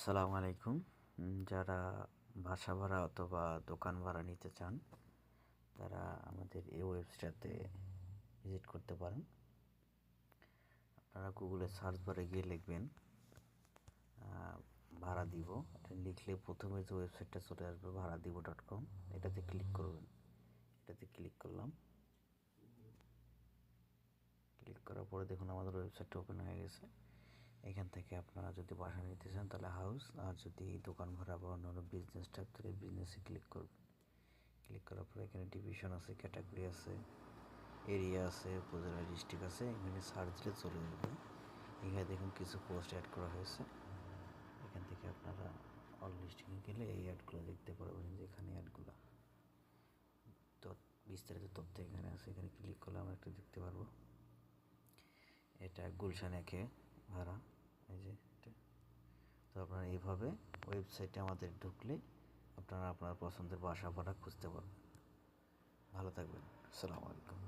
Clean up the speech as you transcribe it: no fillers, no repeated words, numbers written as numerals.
আসসালামু আলাইকুম। যারা বাসা ভাড়া অথবা দোকান ভাড়া নিতে চান তারা আমাদের এই ওয়েবসাইটে ভিজিট করতে পারেন। আপনারা গুগলে সার্চ বারে গিয়ে লিখবেন ভাড়া দিব। এটা লিখলে প্রথমে যে ওয়েবসাইটটা চলে আসবে ভাড়াদিব.com, এটাতে ক্লিক করবেন। এটাতে ক্লিক করলাম। ক্লিক করার পরে দেখুন আমাদের ওয়েবসাইটটা ওপেন হয়ে গেছে। এখান থেকে আপনারা যদি বাসা নিতে চান তাহলে হাউস, আর যদি দোকান ভাড়া বা অন্যান্য বিজনেস টাইপ তাহলে বিজনেসে ক্লিক করবেন। ক্লিক করার পরে এখানে ডিভিশন আছে, ক্যাটাগরি আছে, এরিয়া আছে, উপজেলা, ডিস্ট্রিক্ট আছে। এখানে সার্চ দিলে চলে যাবে। এখানে দেখুন কিছু পোস্ট অ্যাড করা হয়েছে। এখান থেকে আপনারা অল লিস্টিংয়ে গেলে এই অ্যাডগুলো দেখতে পারবেন। যে এখানে অ্যাডগুলো তো বিস্তারিত তথ্য এখানে আছে। এখানে ক্লিক করলে আমরা একটা দেখতে পারবো। এটা গুলশান একে ভাড়া, এই যে এটা। তো আপনারা এইভাবে ওয়েবসাইটে আমাদের ঢুকলে আপনারা আপনার পছন্দের বাসা ভাড়া খুঁজতে পারবেন। ভালো থাকবেন। আসসালামু আলাইকুম।